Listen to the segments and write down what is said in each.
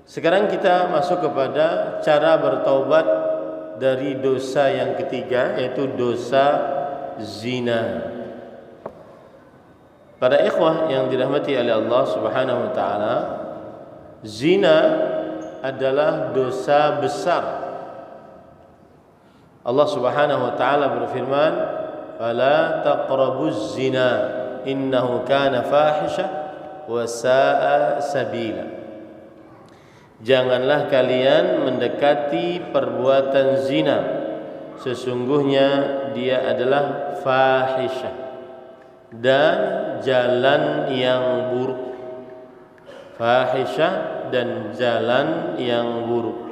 Sekarang kita masuk kepada cara bertaubat dari dosa yang ketiga, yaitu dosa zina. Para ikhwah yang dirahmati oleh Allah Subhanahu wa taala, zina adalah dosa besar. Allah Subhanahu wa taala berfirman, "Fala taqrabuz zina, innahu kana fahisha wa sa'a sabila." Janganlah kalian mendekati perbuatan zina, sesungguhnya dia adalah fahisyah dan jalan yang buruk. Fahisyah dan jalan yang buruk.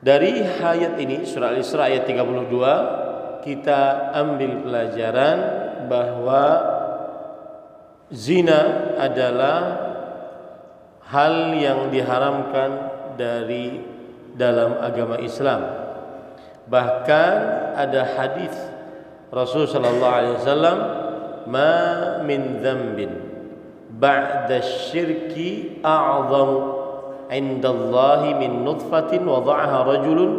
Dari ayat ini, surah Al-Isra ayat 32, kita ambil pelajaran bahwa zina adalah hal yang diharamkan dari dalam agama Islam. Bahkan ada hadis Rasul sallallahu alaihi wasallam, "Ma min dzambin ba'da syirki a'zamu 'inda Allahi min nutfatin wada'aha rajulun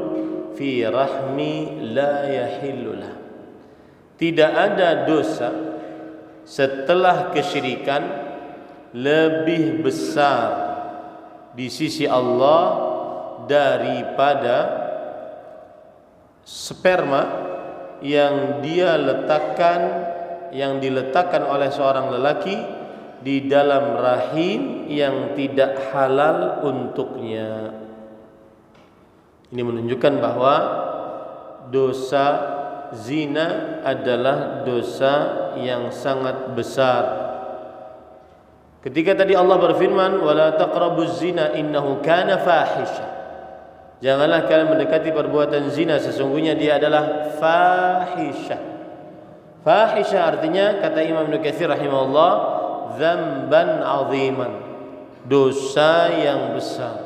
fi rahmi la yahillu lah." Tidak ada dosa setelah kesyirikan lebih besar di sisi Allah daripada sperma yang diletakkan oleh seorang lelaki di dalam rahim yang tidak halal untuknya. Ini menunjukkan bahwa dosa zina adalah dosa yang sangat besar. Ketika tadi Allah berfirman, "Wala taqrabuz zina innahu kana fahisha." Janganlah kalian mendekati perbuatan zina, sesungguhnya dia adalah fahisha. Fahisha artinya, kata Imam Ibnu Katsir rahimahullah, dzamban 'aziman, dosa yang besar.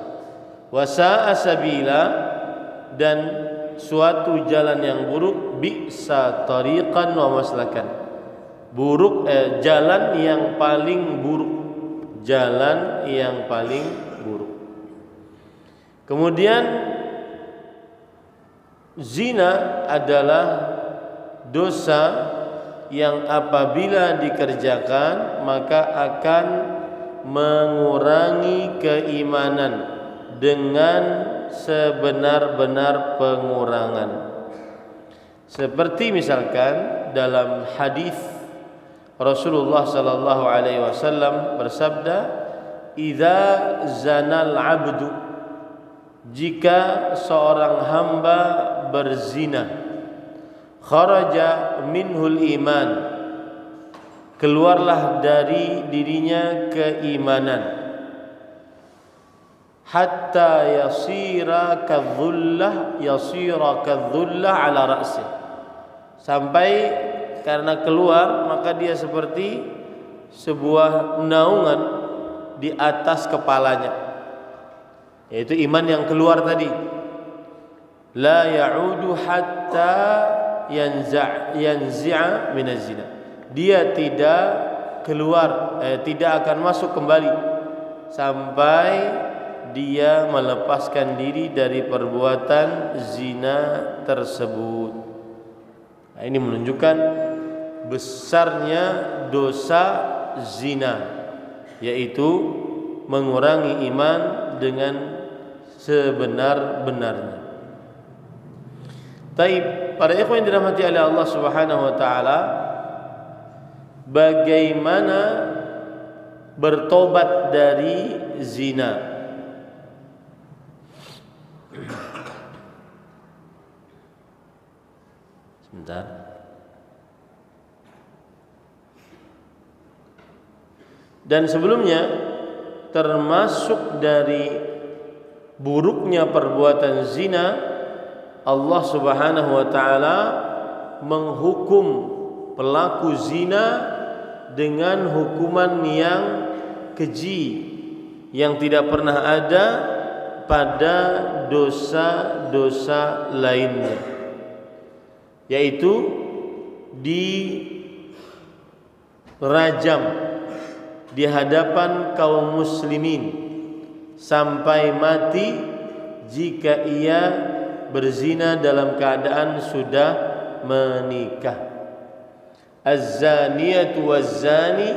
Wa sa'a sabila, dan suatu jalan yang buruk, bi'sa tariqan wa maslakan. Jalan yang paling buruk. Jalan yang paling buruk. Kemudian zina adalah dosa yang apabila dikerjakan maka akan mengurangi keimanan dengan sebenar-benar pengurangan. Seperti misalkan dalam hadis Rasulullah sallallahu alaihi wasallam bersabda, "Idza zanal 'abdu," jika seorang hamba berzina, "kharaja minhul iman," keluarlah dari dirinya keimanan, "hatta yasira kadhullah ala ra'sih," sampai karena keluar maka dia seperti sebuah naungan di atas kepalanya, yaitu iman yang keluar tadi. La ya'udu hatta yanzi'a minaz zina, dia tidak keluar, tidak akan masuk kembali sampai dia melepaskan diri dari perbuatan zina tersebut. Nah, ini menunjukkan besarnya dosa zina, yaitu mengurangi iman dengan sebenar-benarnya. Taib, para ikhwan yang dirahmati oleh Allah Subhanahu wa taala, bagaimana bertobat dari zina? Sebentar. Dan sebelumnya, termasuk dari buruknya perbuatan zina, Allah Subhanahu wa taala menghukum pelaku zina dengan hukuman yang keji yang tidak pernah ada pada dosa-dosa lainnya, yaitu dirajam di hadapan kaum muslimin sampai mati jika ia berzina dalam keadaan sudah menikah. Az-zaniyatu waz-zani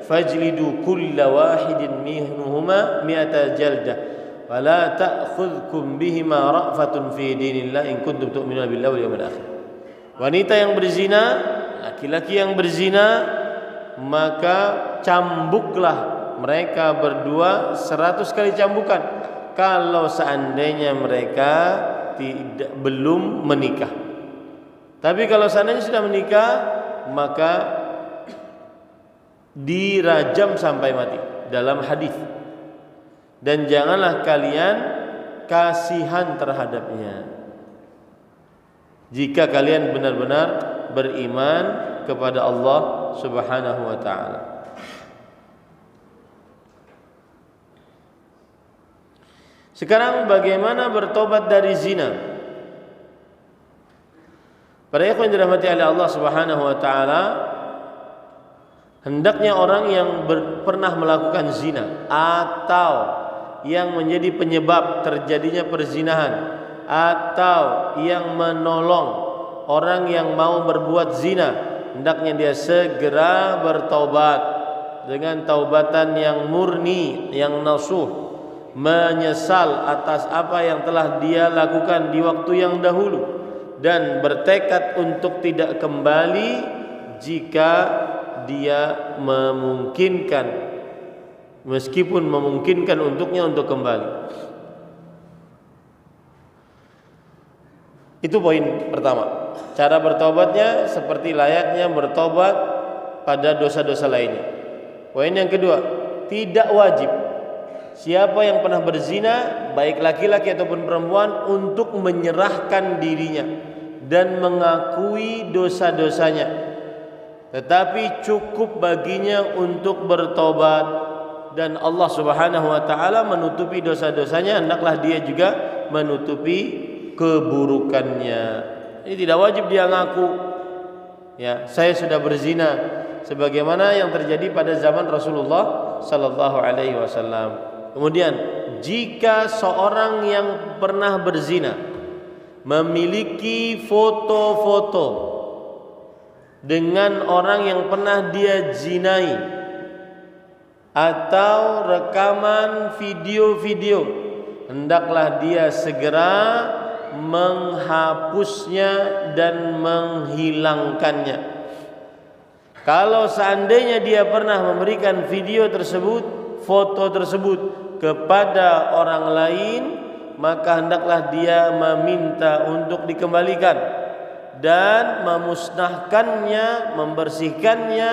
fajlidu kulla wahidin minhuma mi'ata jaldah wa la ta'khudhukum bihima ra'fatun fi dinillah in kuntum tu'minuna billahi wal yawmil akhir. Wanita yang berzina, laki-laki yang berzina, maka cambuklah mereka berdua 100 kali cambukan kalau seandainya mereka belum menikah. Tapi kalau seandainya sudah menikah, maka dirajam sampai mati dalam hadis. Dan janganlah kalian kasihan terhadapnya jika kalian benar-benar beriman kepada Allah Subhanahu wa taala. Sekarang bagaimana bertobat dari zina? Para ikhwan yang dirahmati oleh Allah Subhanahu wa taala, hendaknya orang yang pernah melakukan zina atau yang menjadi penyebab terjadinya perzinahan atau yang menolong orang yang mau berbuat zina, hendaknya dia segera bertaubat dengan taubatan yang murni, yang nasuh, menyesal atas apa yang telah dia lakukan di waktu yang dahulu dan bertekad untuk tidak kembali jika dia memungkinkan, meskipun memungkinkan untuknya untuk kembali. Itu poin pertama. Cara bertobatnya seperti layaknya bertobat pada dosa-dosa lainnya. Poin yang kedua, tidak wajib siapa yang pernah berzina, baik laki-laki ataupun perempuan, untuk menyerahkan dirinya dan mengakui dosa-dosanya. Tetapi cukup baginya untuk bertobat, dan Allah Subhanahu wa taala menutupi dosa-dosanya, hendaklah dia juga menutupi keburukannya. Ini tidak wajib dia ngaku, ya, saya sudah berzina, sebagaimana yang terjadi pada zaman Rasulullah sallallahu alaihi wasallam. Kemudian, jika seorang yang pernah berzina memiliki foto-foto dengan orang yang pernah dia zinai atau rekaman video-video, hendaklah dia segera menghapusnya dan menghilangkannya. Kalau seandainya dia pernah memberikan video tersebut, foto tersebut kepada orang lain, maka hendaklah dia meminta untuk dikembalikan dan memusnahkannya, membersihkannya,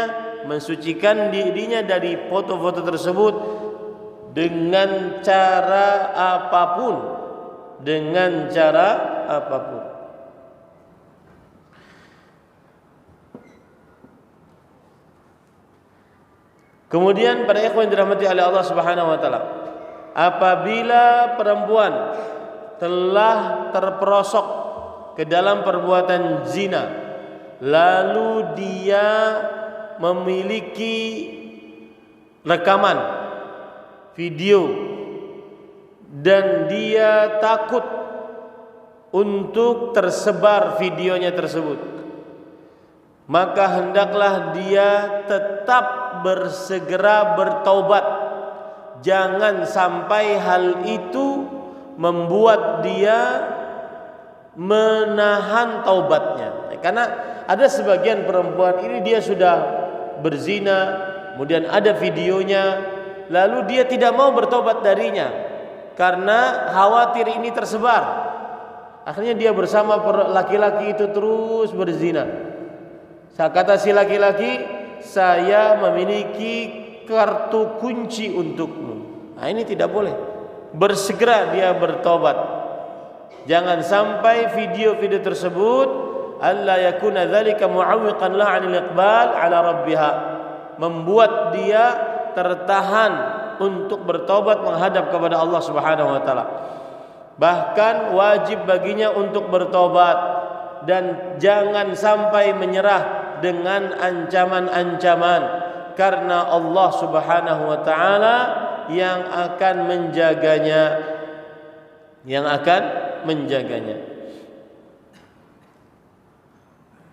mensucikan dirinya dari foto-foto tersebut dengan cara apapun, dengan cara apapun. Kemudian para ikhwan dirahmati oleh Allah Subhanahu wa taala, apabila perempuan telah terperosok ke dalam perbuatan zina, lalu dia memiliki rekaman video dan dia takut untuk tersebar videonya tersebut, maka hendaklah dia tetap bersegera bertaubat. Jangan sampai hal itu membuat dia menahan taubatnya. Karena ada sebagian perempuan ini dia sudah berzina, kemudian ada videonya, lalu dia tidak mau bertobat darinya karena khawatir ini tersebar. Akhirnya dia bersama laki-laki itu terus berzina. Kata si laki-laki, saya memiliki kartu kunci untukmu. Nah, ini tidak boleh. Bersegera dia bertobat. Jangan sampai video-video tersebut alla yakuna dzalika mu'awwiqan la 'anil iqbal 'ala rabbiha, membuat dia tertahan untuk bertobat menghadap kepada Allah Subhanahu wa taala. Bahkan wajib baginya untuk bertobat dan jangan sampai menyerah dengan ancaman-ancaman, karena Allah Subhanahu wa taala yang akan menjaganya, yang akan menjaganya.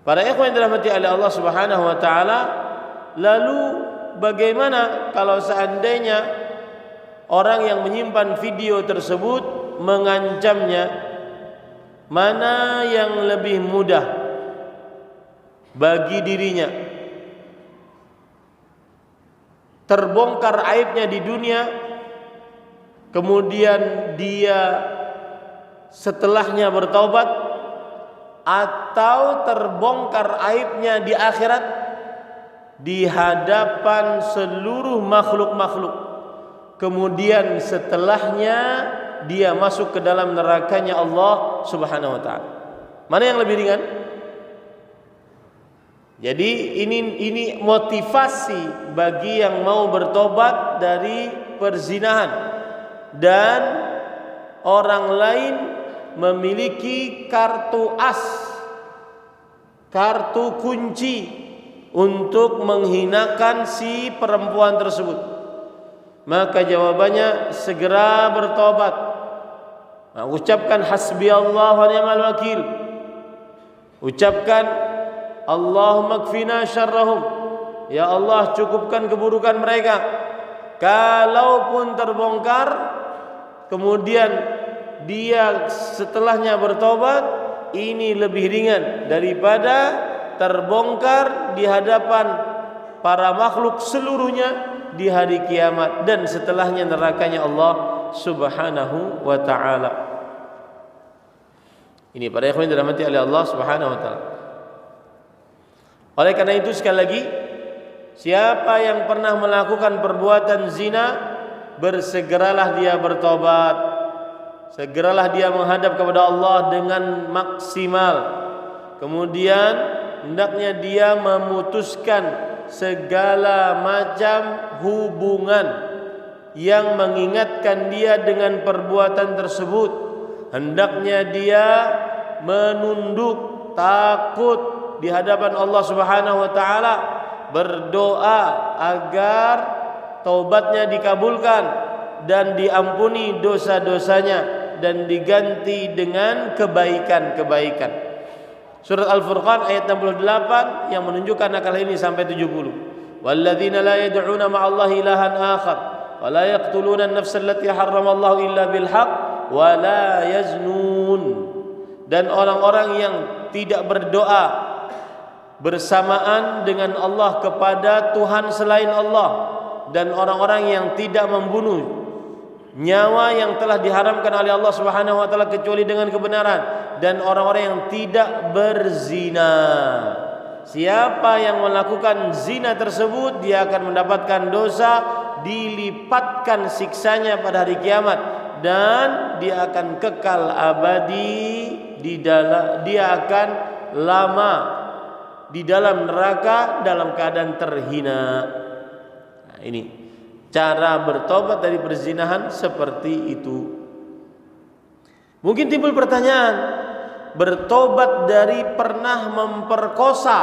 Para ikhwan yang dirahmati oleh Allah Subhanahu wa taala, lalu bagaimana kalau seandainya orang yang menyimpan video tersebut mengancamnya? Mana yang lebih mudah bagi dirinya? Terbongkar aibnya di dunia, kemudian dia setelahnya bertaubat, atau terbongkar aibnya di akhirat di hadapan seluruh makhluk-makhluk, kemudian setelahnya dia masuk ke dalam nerakanya Allah Subhanahu wa taala. Mana yang lebih ringan? Jadi ini motivasi bagi yang mau bertobat dari perzinahan, dan orang lain memiliki kartu as, kartu kunci untuk menghinakan si perempuan tersebut. Maka jawabannya segera bertobat. Ucapkan hasbi Allah wa ni'mal wakil. Ucapkan Allahumma kfina syarrahum. Ya Allah, cukupkan keburukan mereka. Kalaupun terbongkar, kemudian dia setelahnya bertobat, ini lebih ringan daripada terbongkar di hadapan para makhluk seluruhnya di hari kiamat dan setelahnya nerakanya Allah Subhanahu wa taala. Ini para ikhwan dirahmati oleh Allah Subhanahu wa taala. Oleh karena itu sekali lagi, siapa yang pernah melakukan perbuatan zina, bersegeralah dia bertobat. Segeralah dia menghadap kepada Allah dengan maksimal. Kemudian hendaknya dia memutuskan segala macam hubungan yang mengingatkan dia dengan perbuatan tersebut. Hendaknya dia menunduk, takut di hadapan Allah Subhanahu wa taala, berdoa agar taubatnya dikabulkan dan diampuni dosa-dosanya dan diganti dengan kebaikan-kebaikan. Surat Al-Furqan ayat 68 yang menunjukkan akal ini sampai 70. Walladzina la yad'una ma'allahi ilahan akhar wa la yaqtuluna an-nafsa allati harramallahu illa bil haqq wa la yaznun. Dan orang-orang yang tidak berdoa bersamaan dengan Allah kepada Tuhan selain Allah, dan orang-orang yang tidak membunuh nyawa yang telah diharamkan oleh Allah Subhanahu wa taala kecuali dengan kebenaran, dan orang-orang yang tidak berzina. Siapa yang melakukan zina tersebut, dia akan mendapatkan dosa, dilipatkan siksanya pada hari kiamat, dan dia akan kekal abadi di dalam, dia akan lama di dalam neraka dalam keadaan terhina. Nah, ini cara bertobat dari perzinahan seperti itu. Mungkin timbul pertanyaan, bertobat dari pernah memperkosa,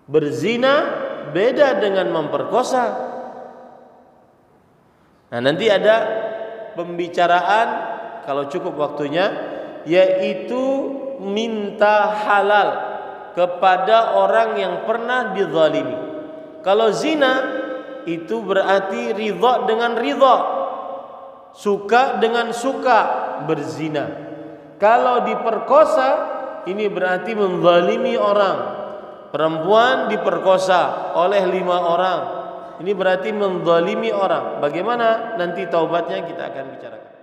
berzina beda dengan memperkosa. Nah, nanti ada pembicaraan kalau cukup waktunya, yaitu minta halal kepada orang yang pernah dizalimi. Kalau zina itu berarti ridha dengan ridha, suka dengan suka berzina. Kalau diperkosa, ini berarti menzalimi orang. Perempuan diperkosa oleh 5 orang, ini berarti menzalimi orang. Bagaimana nanti taubatnya kita akan bicarakan.